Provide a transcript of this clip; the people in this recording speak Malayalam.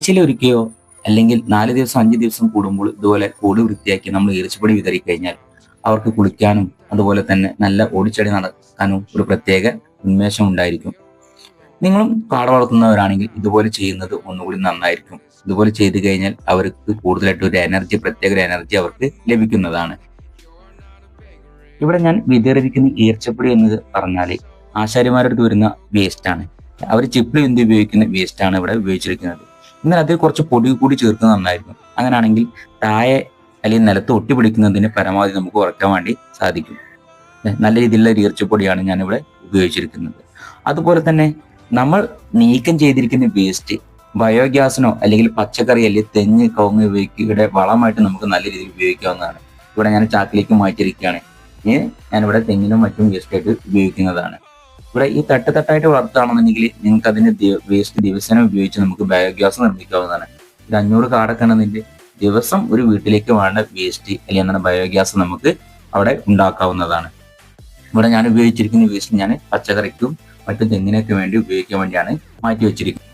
ആഴ്ചയിലൊരിക്കയോ അല്ലെങ്കിൽ 4 ദിവസം 5 ദിവസം കൂടുമ്പോൾ ഇതുപോലെ കൂട് വൃത്തിയാക്കി നമ്മൾ ഈർച്ചപ്പൊടി വിതറി കഴിഞ്ഞാൽ അവർക്ക് കുളിക്കാനും അതുപോലെ തന്നെ നല്ല ഓടിച്ചാടി നടക്കാനും ഒരു പ്രത്യേക ഉന്മേഷം ഉണ്ടായിരിക്കും. നിങ്ങളും കാട വളർത്തുന്നവരാണെങ്കിൽ ഇതുപോലെ ചെയ്യുന്നത് ഒന്നുകൂടി നന്നായിരിക്കും. ഇതുപോലെ ചെയ്തു കഴിഞ്ഞാൽ അവർക്ക് കൂടുതലായിട്ട് ഒരു എനർജി, പ്രത്യേക ഒരു എനർജി അവർക്ക് ലഭിക്കുന്നതാണ്. ഇവിടെ ഞാൻ വിതറിയിരിക്കുന്ന ഈർച്ചപ്പൊടി എന്ന് പറഞ്ഞാൽ ആശാരിമാരുടെ വരുന്ന വേസ്റ്റ് ആണ്. അവർ ചിപ്പിളി എന്ത് ഉപയോഗിക്കുന്ന വേസ്റ്റ് ആണ് ഇവിടെ ഉപയോഗിച്ചിരിക്കുന്നത്. എന്നാൽ അതിൽ കുറച്ച് പൊടി കൂടി ചേർക്കുന്നത് നന്നായിരിക്കും. അങ്ങനെയാണെങ്കിൽ താഴെ അല്ലെങ്കിൽ നിലത്ത് ഒട്ടിപ്പിടിക്കുന്നതിന് പരമാവധി നമുക്ക് കുറയ്ക്കാൻ വേണ്ടി സാധിക്കും. നല്ല രീതിയിലുള്ള ഒരു ഈർച്ചപ്പൊടിയാണ് ഞാനിവിടെ ഉപയോഗിച്ചിരിക്കുന്നത്. അതുപോലെ തന്നെ നമ്മൾ നീക്കം ചെയ്തിരിക്കുന്ന വേസ്റ്റ് ബയോഗ്യാസിനോ അല്ലെങ്കിൽ പച്ചക്കറി അല്ലെങ്കിൽ തെങ്ങ് കവുങ്ങ് ഉപയോഗിക്കുകയുടെ വളമായിട്ട് നമുക്ക് നല്ല രീതിയിൽ ഉപയോഗിക്കാവുന്നതാണ്. ഇവിടെ ഞാൻ ചാക്കിലേക്ക് മാറ്റിയിരിക്കുകയാണ്. ഞാനിവിടെ തെങ്ങിനും മറ്റും വേസ്റ്റായിട്ട് ഉപയോഗിക്കുന്നതാണ്. ഇവിടെ ഈ തട്ടായിട്ട് വളർത്തുകയാണെന്നുണ്ടെങ്കിൽ നിങ്ങൾക്ക് അതിന്റെ വേസ്റ്റ് ദിവസേന ഉപയോഗിച്ച് നമുക്ക് ബയോഗ്യാസ് നിർമ്മിക്കാവുന്നതാണ്. ഒരു 500 കാടക്കണതിന്റെ ദിവസം ഒരു വീട്ടിലേക്ക് വേണ്ട വേസ്റ്റ് അല്ലെങ്കിൽ എന്താണ് ബയോഗ്യാസ് നമുക്ക് അവിടെ ഉണ്ടാക്കാവുന്നതാണ്. ഇവിടെ ഞാൻ ഉപയോഗിച്ചിരിക്കുന്ന വേസ്റ്റ് ഞാൻ പച്ചക്കറിക്കും മറ്റു തെങ്ങിനൊക്കെ വേണ്ടി ഉപയോഗിക്കാൻ വേണ്ടിയാണ് മാറ്റി വെച്ചിരിക്കുന്നത്.